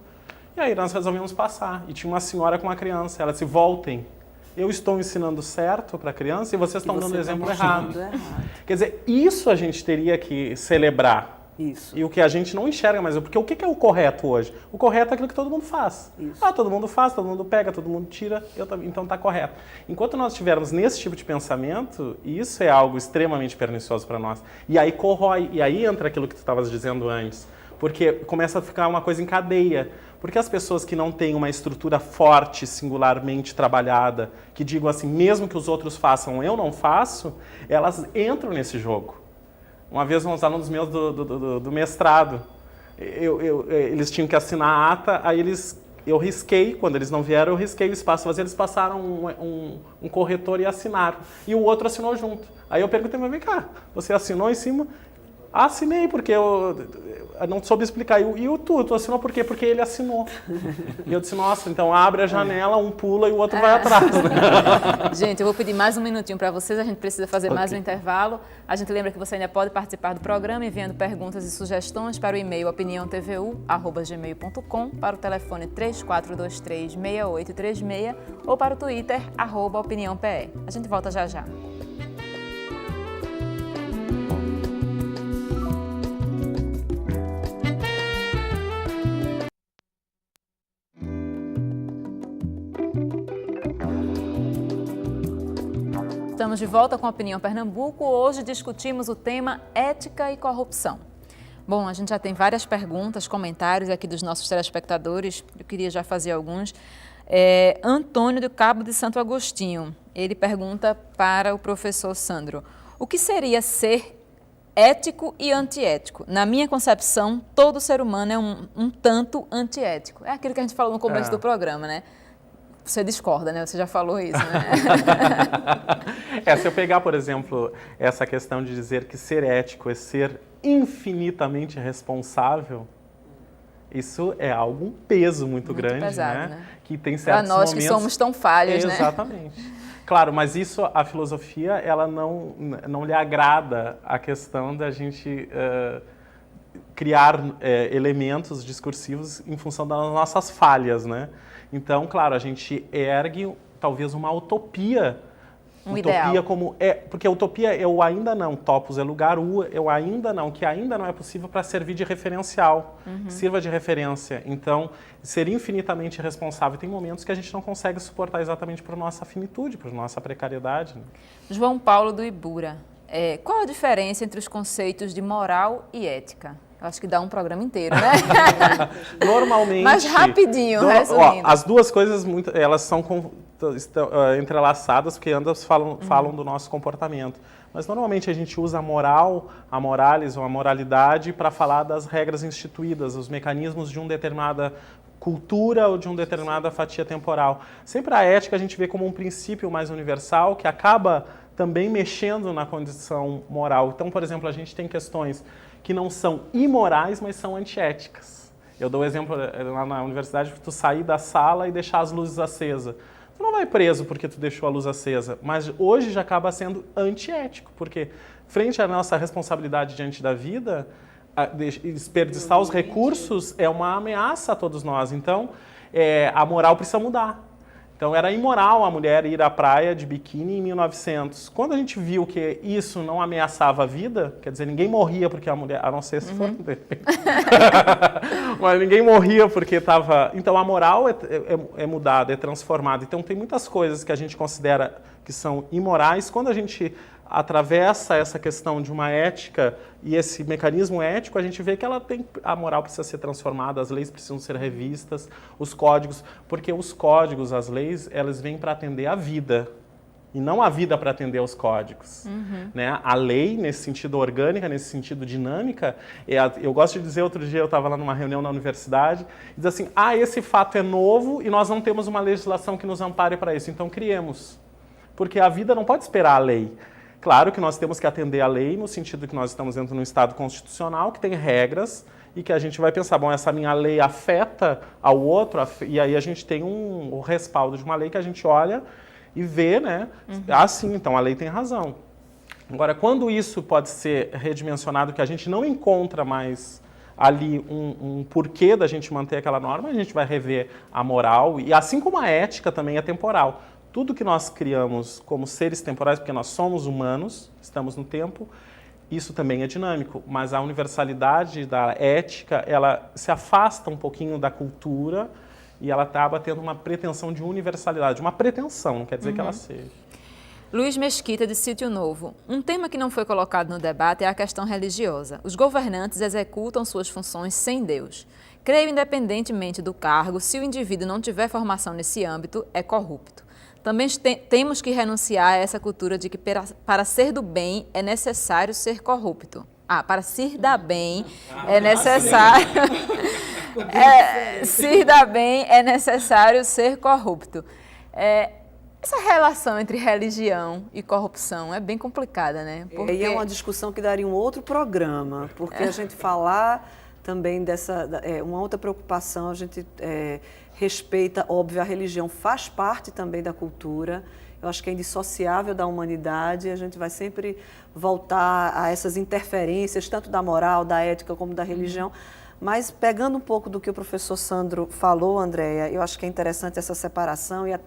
E aí nós resolvemos passar e tinha uma senhora com uma criança, ela disse, voltem. Eu estou ensinando certo para a criança e vocês estão dando o exemplo errado. Quer dizer, isso a gente teria que celebrar, Isso. E o que a gente não enxerga mais, porque o que é o correto hoje? O correto é aquilo que todo mundo faz. Isso. Todo mundo faz, todo mundo pega, todo mundo tira, então está correto. Enquanto nós estivermos nesse tipo de pensamento, isso é algo extremamente pernicioso para nós. E aí corrói, e aí entra aquilo que tu estavas dizendo antes, porque começa a ficar uma coisa em cadeia. Porque as pessoas que não têm uma estrutura forte, singularmente trabalhada, que digam assim, mesmo que os outros façam, eu não faço, elas entram nesse jogo. Uma vez uns alunos meus do mestrado, eles tinham que assinar a ata, aí eu risquei, quando eles não vieram, eu risquei o espaço vazio, eles passaram um corretor e assinaram. E o outro assinou junto. Aí eu perguntei, mas vem cá, você assinou em cima? Assinei, porque eu não soube explicar. E o tu assinou por quê? Porque ele assinou. E eu disse, nossa, então abre a janela, um pula e o outro vai atrás. Né? Gente, eu vou pedir mais um minutinho para vocês, a gente precisa fazer mais um intervalo. A gente lembra que você ainda pode participar do programa enviando perguntas e sugestões para o e-mail opiniãotvu@gmail.com, para o telefone 3423-6836 ou para o Twitter, @opiniãope. A gente volta já já. Estamos de volta com a Opinião Pernambuco. Hoje discutimos o tema ética e corrupção. Bom, a gente já tem várias perguntas, comentários aqui dos nossos telespectadores. Eu queria já fazer alguns. Antônio do Cabo de Santo Agostinho, ele pergunta para o professor Sandro: o que seria ser ético e antiético? Na minha concepção, todo ser humano é um tanto antiético. É aquilo que a gente falou no começo do programa, né? Você discorda, né? Você já falou isso, né? Se eu pegar, por exemplo, essa questão de dizer que ser ético é ser infinitamente responsável, isso é um peso muito grande, pesado, né? Que tem certos para nós momentos... que somos tão falhos, né? Exatamente. Claro, mas isso, a filosofia, ela não lhe agrada a questão da gente criar elementos discursivos em função das nossas falhas, né? Então, claro, a gente ergue talvez uma utopia. Ideal. Porque a utopia é o ainda não, topos é lugar, é o ainda não, que ainda não é possível para servir de referencial, que sirva de referência. Então, ser infinitamente responsável, tem momentos que a gente não consegue suportar exatamente por nossa finitude, por nossa precariedade. Né? João Paulo do Ibura, qual a diferença entre os conceitos de moral e ética? Eu acho que dá um programa inteiro, né? Normalmente... Mas rapidinho, resumindo. As duas coisas, elas estão entrelaçadas, porque ambas falam do nosso comportamento. Mas normalmente a gente usa a moral, a moralis ou a moralidade para falar das regras instituídas, os mecanismos de uma determinada cultura ou de uma determinada fatia temporal. Sempre a ética a gente vê como um princípio mais universal que acaba também mexendo na condição moral. Então, por exemplo, a gente tem questões que não são imorais, mas são antiéticas. Eu dou um exemplo lá na universidade, tu sair da sala e deixar as luzes acesas. Tu não vai preso porque tu deixou a luz acesa, mas hoje já acaba sendo antiético, porque frente à nossa responsabilidade diante da vida, desperdiçar os recursos é uma ameaça a todos nós. Então, a moral precisa mudar. Então, era imoral a mulher ir à praia de biquíni em 1900. Quando a gente viu que isso não ameaçava a vida, quer dizer, ninguém morria porque a mulher... A não ser se for... Mas ninguém morria porque estava... Então, a moral é mudada, é transformada. Então, tem muitas coisas que a gente considera que são imorais. Quando a gente atravessa essa questão de uma ética e esse mecanismo ético, a gente vê que a moral precisa ser transformada, as leis precisam ser revistas, os códigos, porque os códigos, as leis, elas vêm para atender a vida e não a vida para atender aos códigos. Né? A lei, nesse sentido orgânica, nesse sentido dinâmica, eu gosto de dizer, outro dia eu estava lá numa reunião na universidade, e diz assim, esse fato é novo e nós não temos uma legislação que nos ampare para isso, então criemos. Porque a vida não pode esperar a lei. Claro que nós temos que atender à lei no sentido que nós estamos dentro de um Estado constitucional que tem regras e que a gente vai pensar, bom, essa minha lei afeta ao outro, e aí a gente tem o respaldo de uma lei que a gente olha e vê, né? Sim, então a lei tem razão. Agora, quando isso pode ser redimensionado, que a gente não encontra mais ali um porquê da gente manter aquela norma, a gente vai rever a moral, e assim como a ética também é temporal. Tudo que nós criamos como seres temporais, porque nós somos humanos, estamos no tempo, Isso também é dinâmico, mas a universalidade da ética, ela se afasta um pouquinho da cultura e ela acaba tendo uma pretensão de universalidade. Uma pretensão, não quer dizer que ela seja. Luiz Mesquita, de Sítio Novo. Um tema que não foi colocado no debate é a questão religiosa. Os governantes executam suas funções sem Deus. Creio, independentemente do cargo, se o indivíduo não tiver formação nesse âmbito, é corrupto. Também temos que renunciar a essa cultura de que para ser do bem é necessário ser corrupto. Para se dar bem é necessário... se dar bem é necessário ser corrupto. Essa relação entre religião e corrupção é bem complicada, né? Porque... E é uma discussão que daria um outro programa, porque a gente falar também dessa... uma outra preocupação, a gente respeita, óbvio, a religião faz parte também da cultura, eu acho que é indissociável da humanidade, a gente vai sempre voltar a essas interferências, tanto da moral, da ética, como da religião. Mas pegando um pouco do que o professor Sandro falou, Andréia, eu acho que é interessante essa separação e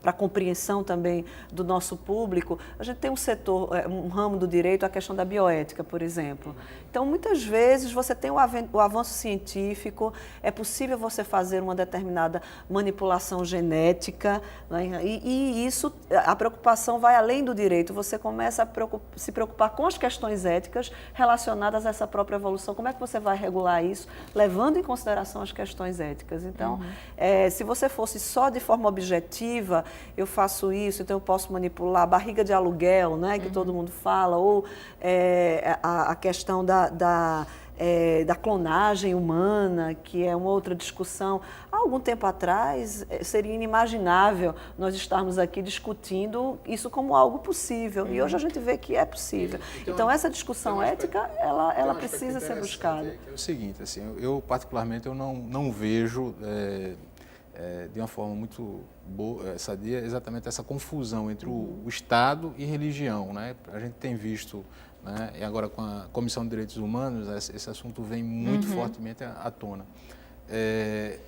para a compreensão também do nosso público, a gente tem um setor, um ramo do direito, a questão da bioética, por exemplo. Então, muitas vezes, você tem o avanço científico, é possível você fazer uma determinada manipulação genética, né? E isso, a preocupação vai além do direito, você começa a se preocupar com as questões éticas relacionadas a essa própria evolução. Como é que você vai regular isso, levando em consideração as questões éticas? Então, se você fosse só de forma objetiva, eu faço isso, então eu posso manipular a barriga de aluguel, né, que todo mundo fala, ou a questão da clonagem humana, que é uma outra discussão. Há algum tempo atrás, seria inimaginável nós estarmos aqui discutindo isso como algo possível, e hoje a gente vê que é possível. Então essa discussão ética, ela precisa ser buscada. É o seguinte, assim, eu particularmente eu não vejo... de uma forma muito boa, sadia, exatamente essa confusão entre o Estado e religião, né? A gente tem visto, né, e agora com a Comissão de Direitos Humanos, esse assunto vem muito fortemente à tona.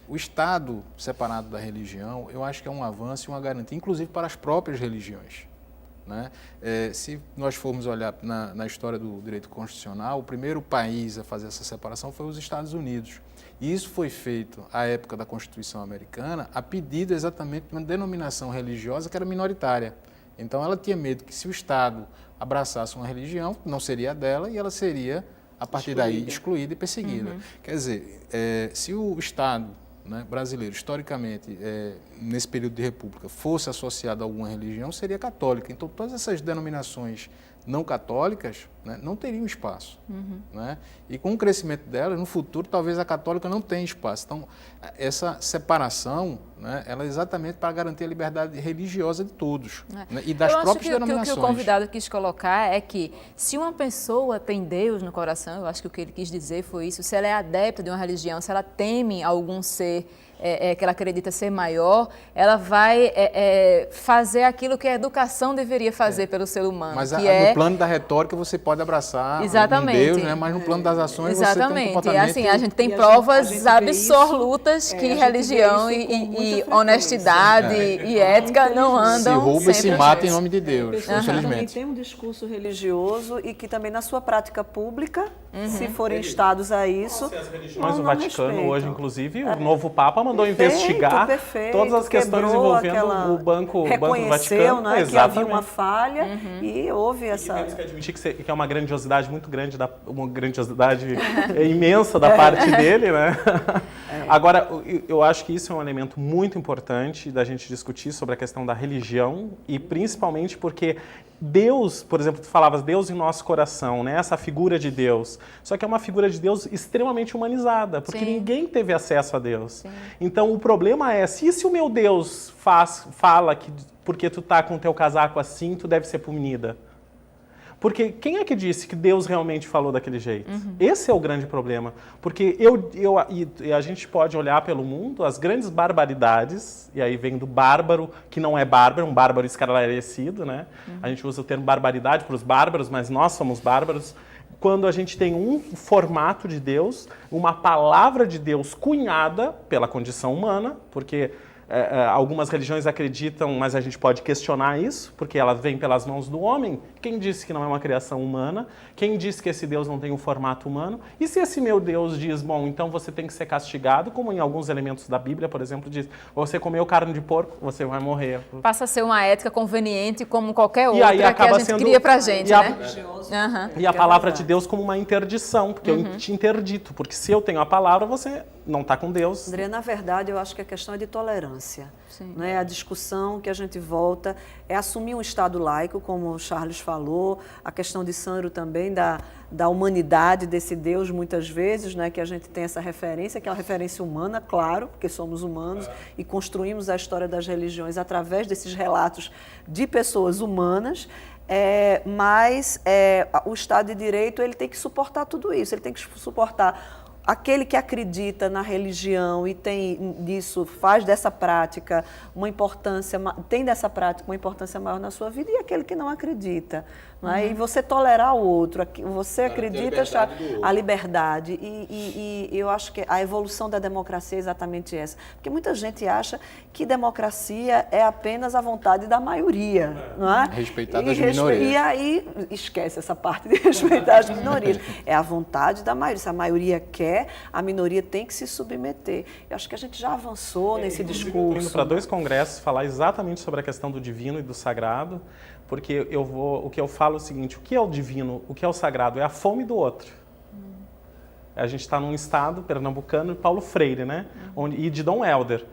O Estado separado da religião, eu acho que é um avanço e uma garantia, inclusive para as próprias religiões, né? Se nós formos olhar na história do direito constitucional, o primeiro país a fazer essa separação foi os Estados Unidos. E isso foi feito, à época da Constituição americana, a pedido exatamente de uma denominação religiosa que era minoritária. Então, ela tinha medo que, se o Estado abraçasse uma religião, não seria a dela e ela seria, a partir daí, excluída e perseguida. Quer dizer, se o Estado, né, brasileiro, historicamente, nesse período de república, fosse associado a alguma religião, seria católica. Então, todas essas denominações não católicas, né, não teriam espaço. Né? E com o crescimento delas, no futuro, talvez a católica não tenha espaço. Então, essa separação, né, ela é exatamente para garantir a liberdade religiosa de todos, né, e das próprias denominações. O que o convidado quis colocar é que, se uma pessoa tem Deus no coração, eu acho que o que ele quis dizer foi isso, se ela é adepta de uma religião, se ela teme algum ser que ela acredita ser maior, ela vai fazer aquilo que a educação deveria fazer pelo ser humano. Mas no plano da retórica você pode abraçar um Deus, né? Mas no plano das ações você tem um comportamento... Assim, a gente tem provas absolutas que religião e honestidade e ética não andam. Se rouba e se mata em nome de Deus, infelizmente. Também tem um discurso religioso e que também na sua prática pública, se forem estados a isso... Mas o Vaticano hoje, inclusive, o novo Papa mandou investigar todas as questões envolvendo o Banco do Vaticano. Né, que havia uma falha e houve essa... E temos que admitir que é uma grandiosidade muito grande, uma grandiosidade imensa da parte dele, né? Agora, eu acho que isso é um elemento muito importante da gente discutir sobre a questão da religião e principalmente porque Deus, por exemplo, tu falavas Deus em nosso coração, né? Essa figura de Deus. Só que é uma figura de Deus extremamente humanizada, porque ninguém teve acesso a Deus. Sim. Então, o problema é, se o meu Deus fala que porque tu tá com o teu casaco assim, tu deve ser punida. Porque quem é que disse que Deus realmente falou daquele jeito? Esse é o grande problema. Porque a gente pode olhar pelo mundo as grandes barbaridades, e aí vem do bárbaro, que não é bárbaro, um bárbaro esclarecido, né? A gente usa o termo barbaridade para os bárbaros, mas nós somos bárbaros. Quando a gente tem um formato de Deus, uma palavra de Deus cunhada pela condição humana, porque... algumas religiões acreditam, mas a gente pode questionar isso, porque ela vem pelas mãos do homem, Quem disse que não é uma criação humana? Quem disse que esse Deus não tem um formato humano? E se esse meu Deus diz, bom, então você tem que ser castigado, como em alguns elementos da Bíblia, por exemplo, diz, você comeu carne de porco, você vai morrer. Passa a ser uma ética conveniente como qualquer E aí outra que a acaba gente sendo- cria pra gente, e a- né? E a palavra de Deus como uma interdição, porque eu te interdito, porque se eu tenho a palavra, você não está com Deus. André, na verdade, eu acho que a questão é de tolerância. Sim. Né? A discussão que a gente volta é assumir um Estado laico, como o Charles falou, a questão de Sandro também, da humanidade desse Deus, muitas vezes, né? Que a gente tem essa referência, que é uma referência humana, claro, porque somos humanos e construímos a história das religiões através desses relatos de pessoas humanas. Mas o Estado de Direito ele tem que suportar tudo isso, ele tem que suportar aquele que acredita na religião e tem disso, faz dessa prática uma importância, tem dessa prática uma importância maior na sua vida, e aquele que não acredita. Não é? E você tolerar o outro, você acredita a liberdade. E eu acho que a evolução da democracia é exatamente essa. Porque muita gente acha que democracia é apenas a vontade da maioria. Não é? Respeitar as minorias. E aí esquece essa parte de respeitar as minorias. É a vontade da maioria. Se a maioria quer, a minoria tem que se submeter. Eu acho que a gente já avançou nesse discurso. Indo para 2 congressos falar exatamente sobre a questão do divino e do sagrado, porque o que eu falo é o seguinte: o que é o divino, o que é o sagrado? É a fome do outro. A gente está num estado pernambucano de Paulo Freire, né? E de Dom Helder.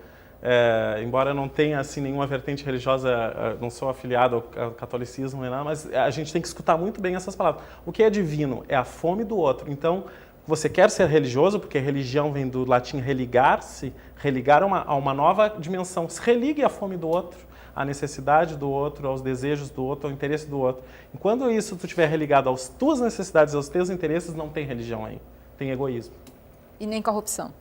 Embora eu não tenha assim nenhuma vertente religiosa, não sou afiliado ao catolicismo, mas a gente tem que escutar muito bem essas palavras. O que é divino? É a fome do outro. Então, você quer ser religioso, porque religião vem do latim religar-se, religar a uma nova dimensão. Se religue à fome do outro, à necessidade do outro, aos desejos do outro, ao interesse do outro. Enquanto isso tu estiver religado às tuas necessidades, aos teus interesses, não tem religião aí, tem egoísmo. E nem corrupção.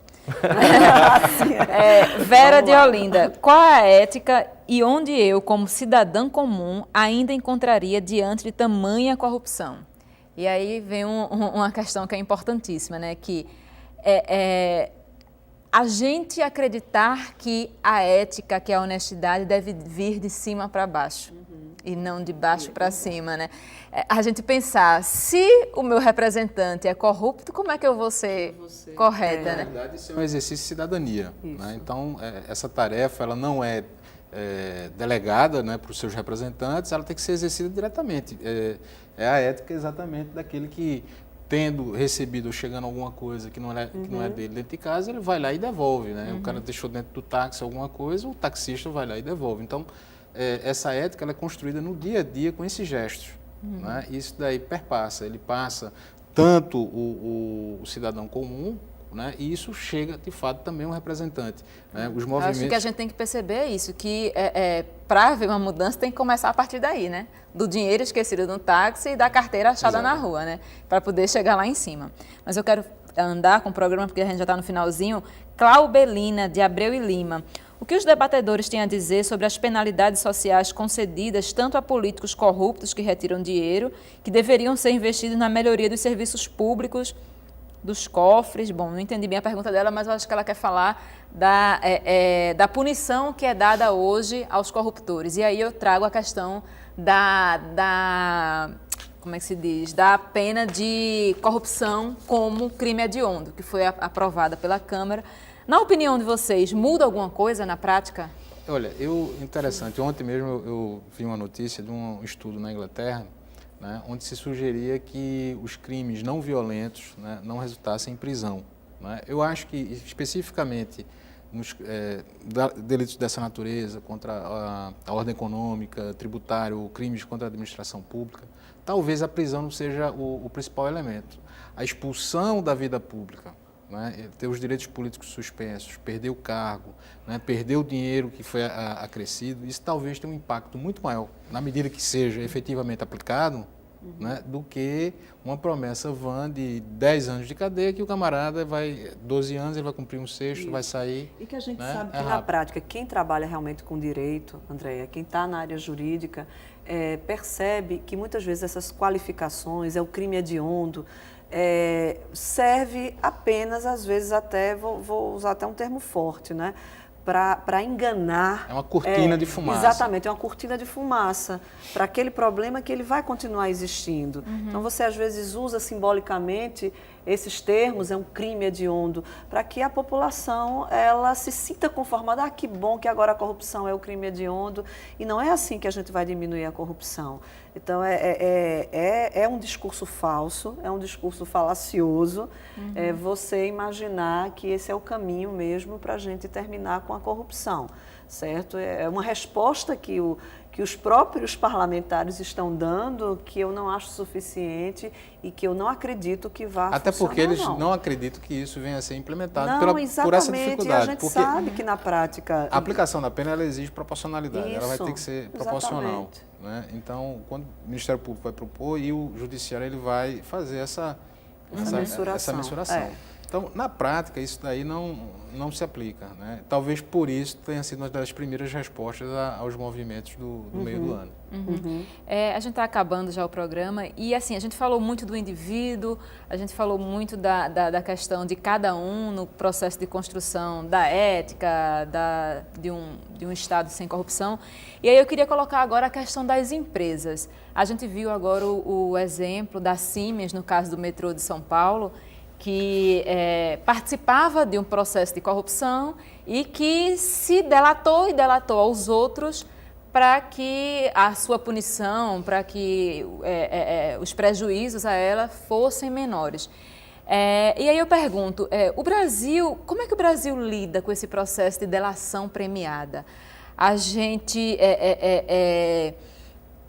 Vera de Olinda, qual é a ética e onde eu, como cidadã comum, ainda encontraria diante de tamanha corrupção? E aí vem uma questão que é importantíssima, né? Que a gente acreditar que a ética, que a honestidade deve vir de cima para baixo e não de baixo para cima, né? A gente pensar, se o meu representante é corrupto, como é que eu vou ser correta, né? Na verdade, isso é um exercício de cidadania. Né? Então, essa tarefa ela não é delegada, né, para os seus representantes, ela tem que ser exercida diretamente. É a ética exatamente daquele que, tendo recebido ou chegando alguma coisa que não é dele dentro de casa, ele vai lá e devolve. Né? O cara deixou dentro do táxi alguma coisa, o taxista vai lá e devolve. Então, essa ética ela é construída no dia a dia com esses gestos. Né? Isso daí perpassa, ele passa tanto o cidadão comum, né? E isso chega, de fato, também um representante. Né? Os movimentos... Acho que a gente tem que perceber isso, que para haver uma mudança tem que começar a partir daí, né? Do dinheiro esquecido no táxi e da carteira achada na rua, né? Para poder chegar lá em cima. Mas eu quero andar com o programa, porque a gente já está no finalzinho. Claubelina, de Abreu e Lima. O que os debatedores têm a dizer sobre as penalidades sociais concedidas tanto a políticos corruptos que retiram dinheiro, que deveriam ser investidos na melhoria dos serviços públicos, dos cofres? Bom, não entendi bem a pergunta dela, mas eu acho que ela quer falar da punição que é dada hoje aos corruptores. E aí eu trago a questão como é que se diz? Da pena de corrupção como crime hediondo, que foi aprovada pela Câmara. Na opinião de vocês, muda alguma coisa na prática? Olha, interessante, ontem mesmo eu vi uma notícia de um estudo na Inglaterra, né, onde se sugeria que os crimes não violentos, né, não resultassem em prisão. Né? Eu acho que, especificamente, nos delitos dessa natureza, contra a ordem econômica, tributário, crimes contra a administração pública, talvez a prisão não seja o principal elemento. A expulsão da vida pública, né, ter os direitos políticos suspensos, perder o cargo, né, perder o dinheiro que foi acrescido, isso talvez tenha um impacto muito maior, na medida que seja efetivamente aplicado, né, do que uma promessa vã de 10 anos de cadeia, que o camarada vai, 12 anos, ele vai cumprir um sexto, vai sair. E que a gente né, sabe que na prática, quem trabalha realmente com direito, Andréia, quem está na área jurídica, percebe que muitas vezes essas qualificações, o crime hediondo, serve apenas, às vezes até, vou usar até um termo forte, né, para enganar. É uma cortina de fumaça. Exatamente, é uma cortina de fumaça para aquele problema que ele vai continuar existindo. Então, você às vezes usa simbolicamente esses termos, é um crime hediondo, para que a população ela se sinta conformada. Que bom que agora a corrupção é o crime hediondo. E não é assim que a gente vai diminuir a corrupção. Então, é um discurso falso, é um discurso falacioso, você imaginar que esse é o caminho mesmo para a gente terminar com a corrupção, certo? É uma resposta que os próprios parlamentares estão dando, que eu não acho suficiente e que eu não acredito que vá funcionar. Até porque eles não acreditam que isso venha a ser implementado por essa dificuldade. E a gente sabe que na prática... A aplicação da pena ela exige proporcionalidade, Isso, ela vai ter que ser proporcional. Né? Então, quando o Ministério Público vai propor e o Judiciário ele vai fazer essa mensuração. Então, na prática, isso daí não se aplica. Né? Talvez por isso tenha sido uma das primeiras respostas aos movimentos do meio do ano. A gente está acabando já o programa e, assim, a gente falou muito do indivíduo, a gente falou muito da questão de cada um no processo de construção da ética, de um Estado sem corrupção. E aí eu queria colocar agora a questão das empresas. A gente viu agora o exemplo da Siemens, no caso do metrô de São Paulo, que participava de um processo de corrupção e que se delatou e delatou aos outros para que a sua punição, para que os prejuízos a ela fossem menores. E aí eu pergunto, o Brasil, como é que o Brasil lida com esse processo de delação premiada? A gente...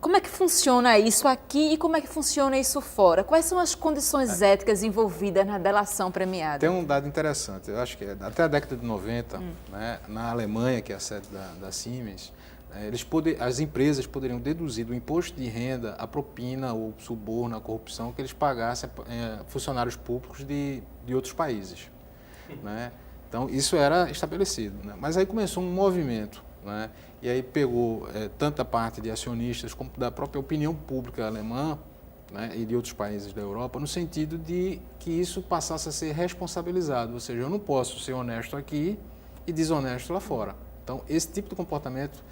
Como é que funciona isso aqui e como é que funciona isso fora? Quais são as condições éticas envolvidas na delação premiada? Tem um dado interessante, eu acho que até a década de 90, né, na Alemanha, que é a sede da Siemens, as empresas poderiam deduzir do imposto de renda a propina, o suborno, a corrupção que eles pagassem a funcionários públicos de outros países. Né? Então, isso era estabelecido. Né? Mas aí começou um movimento, né? E aí pegou tanto a parte de acionistas como da própria opinião pública alemã, né, e de outros países da Europa, no sentido de que isso passasse a ser responsabilizado. Ou seja, eu não posso ser honesto aqui e desonesto lá fora. Então, esse tipo de comportamento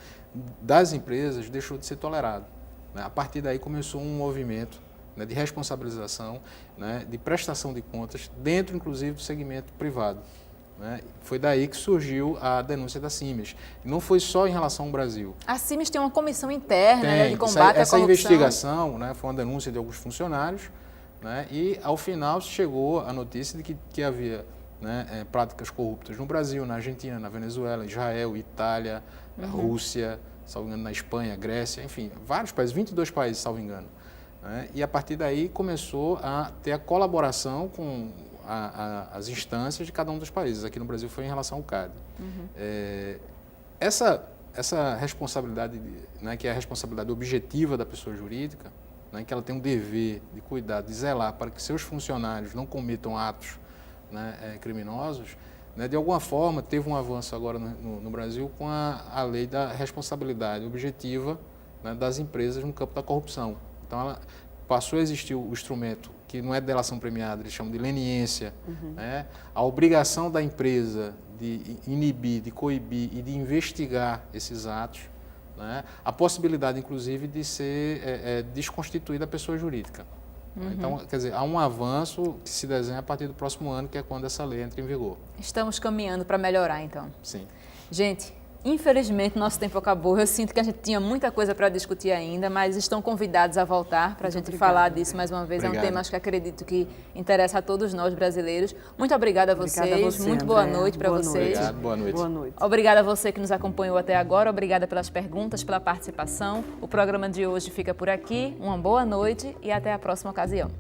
das empresas deixou de ser tolerado. Né? A partir daí começou um movimento, né, de responsabilização, né, de prestação de contas, dentro inclusive do segmento privado. Né? Foi daí que surgiu a denúncia da Siemens. E não foi só em relação ao Brasil. A Siemens tem uma comissão interna de combate à corrupção. Essa investigação, né, foi uma denúncia de alguns funcionários, né, e ao final chegou a notícia de que havia, né, práticas corruptas no Brasil, na Argentina, na Venezuela, Israel, Itália, Rússia, salvo engano, na Espanha, Grécia, enfim, vários países, 22 países, salvo engano. Né? E a partir daí começou a ter a colaboração com as instâncias de cada um dos países. Aqui no Brasil foi em relação ao CAD. Essa responsabilidade, né, que é a responsabilidade objetiva da pessoa jurídica, né, que ela tem um dever de cuidar, de zelar para que seus funcionários não cometam atos, né, criminosos, né, de alguma forma teve um avanço agora no Brasil com a lei da responsabilidade objetiva, né, das empresas no campo da corrupção. Então, ela passou a existir o instrumento que não é delação premiada, eles chamam de leniência, né? A obrigação da empresa de inibir, de coibir e de investigar esses atos, né? A possibilidade, inclusive, de ser desconstituída a pessoa jurídica. Então, quer dizer, há um avanço que se desenha a partir do próximo ano, que é quando essa lei entra em vigor. Estamos caminhando para melhorar, então. Sim. Gente, infelizmente, nosso tempo acabou. Eu sinto que a gente tinha muita coisa para discutir ainda, mas estão convidados a voltar para a gente falar disso mais uma vez. Obrigado. É um tema, acho que acredito que interessa a todos nós brasileiros. Muito obrigada a vocês. Muito boa noite para vocês. Obrigado, boa noite. Boa noite. Obrigada a você que nos acompanhou até agora. Obrigada pelas perguntas, pela participação. O programa de hoje fica por aqui. Uma boa noite e até a próxima ocasião.